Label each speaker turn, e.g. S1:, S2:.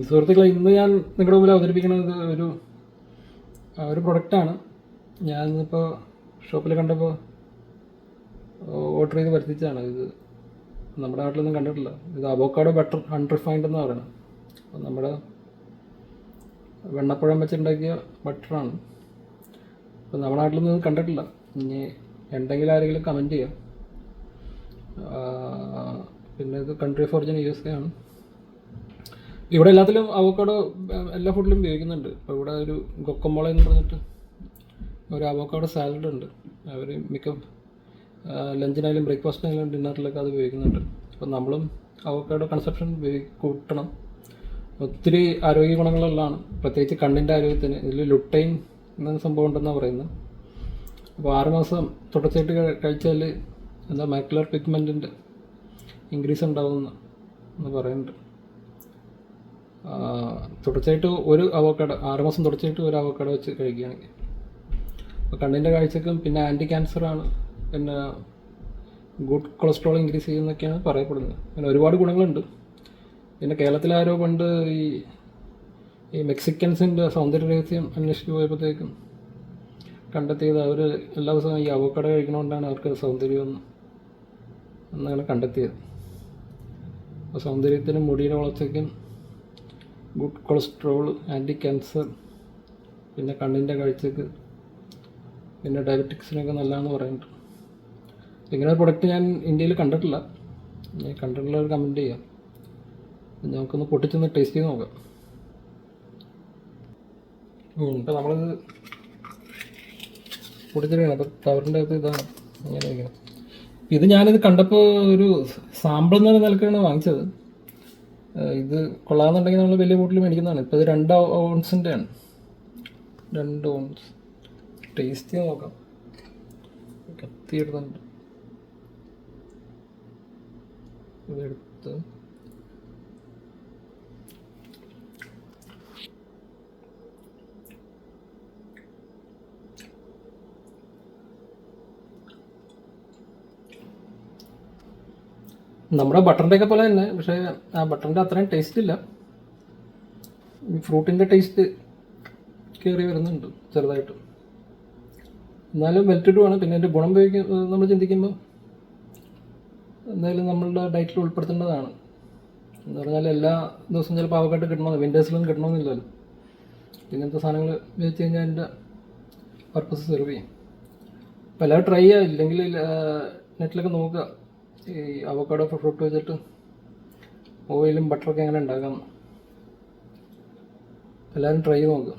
S1: സുഹൃത്തുക്കളെ, ഇന്ന് ഞാൻ നിങ്ങളുടെ മുമ്പിൽ അവതരിപ്പിക്കുന്നത് ഒരു പ്രൊഡക്റ്റാണ്. ഞാൻ ഇപ്പോൾ ഷോപ്പിൽ കണ്ടപ്പോൾ ഓർഡർ ചെയ്ത് വരുത്തിച്ചതാണ്. ഇത് നമ്മുടെ നാട്ടിലൊന്നും കണ്ടിട്ടില്ല. ഇത് അവോക്കാഡോ ബട്ടർ അൺറിഫൈൻഡ് എന്ന് പറയുന്നത്. അപ്പോൾ നമ്മുടെ വെണ്ണപ്പഴം വെച്ചുണ്ടാക്കിയ ബട്ടറാണ്. അപ്പോൾ നമ്മുടെ നാട്ടിലൊന്നും ഇത് കണ്ടിട്ടില്ല. ഇനി ഉണ്ടെങ്കിൽ ആരെങ്കിലും കമൻറ്റ് ചെയ്യാം. പിന്നെ ഇത് കൺട്രി ഓഫ് ഒറിജിൻ USA ആണ്. ഇവിടെ എല്ലാത്തിലും അവോക്കാഡോ എല്ലാ ഫുഡിലും ഉപയോഗിക്കുന്നുണ്ട്. ഇപ്പോൾ ഇവിടെ ഒരു ഗൊക്കമോള എന്ന് പറഞ്ഞിട്ട് ഒരു അവോക്കാഡോ സാലഡ് ഉണ്ട്. അവർ മിക്ക ലഞ്ചിനായാലും ബ്രേക്ക്ഫാസ്റ്റിനായാലും ഡിന്നറിലൊക്കെ അത് ഉപയോഗിക്കുന്നുണ്ട്. അപ്പോൾ നമ്മളും അവോക്കാഡോ കൺസപ്ഷൻ കൂട്ടണം. ഒത്തിരി ആരോഗ്യ ഗുണങ്ങളുള്ളതാണ്, പ്രത്യേകിച്ച് കണ്ണിൻ്റെ ആരോഗ്യത്തിന്. ഇതിൽ ലുട്ടൈൻ എന്ന സംഭവം ഉണ്ടെന്നാണ് പറയുന്നത്. അപ്പോൾ 6 മാസം തുടർച്ചയായിട്ട് കഴിച്ചാൽ മാക്യുലർ പിഗ്മെൻറ്റിൻ്റെ ഇൻക്രീസ് ഉണ്ടാവുമെന്ന് പറയുന്നുണ്ട്. തുടർച്ചയായിട്ട് ഒരു അവോക്കാഡോ 6 മാസം തുടർച്ചയായിട്ട് ഒരു അവോക്കാഡോ വെച്ച് കഴിക്കുകയാണെങ്കിൽ അപ്പോൾ കണ്ണിൻ്റെ കാഴ്ചക്കും പിന്നെ ആൻറ്റി ക്യാൻസറാണ്, പിന്നെ ഗുഡ് കൊളസ്ട്രോൾ ഇൻക്രീസ് ചെയ്യുന്നൊക്കെയാണ് പറയപ്പെടുന്നത്. പിന്നെ ഒരുപാട് ഗുണങ്ങളുണ്ട്. പിന്നെ കേരളത്തിലാരോ പണ്ട് ഈ മെക്സിക്കൻസിൻ്റെ സൗന്ദര്യ രഹസ്യം അന്വേഷിച്ച് പോയപ്പോഴത്തേക്കും കണ്ടെത്തിയത് അവർ എല്ലാ ദിവസവും ഈ അവോക്കാഡോ കഴിക്കണോണ്ടാണ് അവർക്ക് സൗന്ദര്യം എന്നങ്ങനെ കണ്ടെത്തിയത്. അപ്പോൾ സൗന്ദര്യത്തിനും മുടിയുടെ വളർച്ചയ്ക്കും ഗുഡ് കൊളസ്ട്രോൾ, ആൻറ്റി ക്യാൻസർ, പിന്നെ കണ്ണിൻ്റെ കാഴ്ചക്ക്, പിന്നെ ഡയബറ്റിക്സിനൊക്കെ നല്ലതാണെന്ന് പറയുന്നുണ്ട്. ഇങ്ങനെ ഒരു പ്രൊഡക്റ്റ് ഞാൻ ഇന്ത്യയിൽ കണ്ടിട്ടില്ല. ഞാൻ കണ്ടിട്ടുള്ളവർ കമൻറ്റ് ചെയ്യാം. നമുക്കൊന്ന് പൊട്ടിച്ചൊന്ന് ടേസ്റ്റ് ചെയ്ത് നോക്കാം. ഇപ്പോൾ നമ്മളിത് പൊട്ടിച്ചിരിക്കണം. അപ്പോൾ കവറിൻ്റെ അകത്ത് ഇതാണ് ഇങ്ങനെ ഇരിക്കണം. ഇത് ഞാനിത് കണ്ടപ്പോൾ ഒരു സാമ്പിൾ എന്ന നിലക്കാണ് വാങ്ങിച്ചത്. ഇത് കൊള്ളാമെന്നുണ്ടെങ്കിൽ നമ്മൾ വലിയ ബോട്ടിൽ മേടിക്കുന്നതാണ്. ഇപ്പോൾ ഇത് 2 ഔൺസിൻ്റെ ആണ്. 2 ഔൺസ് ടേസ്റ്റ് ചെയ്ത് നോക്കാം. കത്തി എടുത്തുണ്ട്. ഇതെടുത്ത് നമ്മുടെ ബട്ടറിൻ്റെയൊക്കെ പോലെ തന്നെ, പക്ഷേ ആ ബട്ടറിൻ്റെ അത്രയും ടേസ്റ്റ് ഇല്ല. ഫ്രൂട്ടിൻ്റെ ടേസ്റ്റ് കയറി വരുന്നുണ്ട് ചെറുതായിട്ട്. എന്നാലും വെൽറ്റിഡുമാണ്. പിന്നെ എൻ്റെ ഗുണം നമ്മൾ ചിന്തിക്കുമ്പോൾ എന്തായാലും നമ്മളുടെ ഡയറ്റിൽ ഉൾപ്പെടുത്തേണ്ടതാണ്. എന്ന് പറഞ്ഞാൽ എല്ലാ ദിവസവും ചിലപ്പോൾ അവക്കാട്ട് കിട്ടണമെന്ന്, വിൻറ്റേഴ്സിലൊന്നും കിട്ടണമെന്നില്ലല്ലോ. ഇങ്ങനത്തെ സാധനങ്ങൾ ഉപയോഗിച്ച് കഴിഞ്ഞാൽ എൻ്റെ പർപ്പസ് സെർവ് ചെയ്യും. അപ്പോൾ എല്ലാവരും ട്രൈ ചെയ്യുക. ഇല്ലെങ്കിൽ നെറ്റിലൊക്കെ നോക്കുക ഈ അവോക്കാഡോ ഫ്രൂട്ട് വെച്ചിട്ട് ഓയിലും ബട്ടറൊക്കെ എങ്ങനെ ഉണ്ടാക്കാം. എല്ലാവരും ട്രൈ ചെയ്ത് നോക്കുക.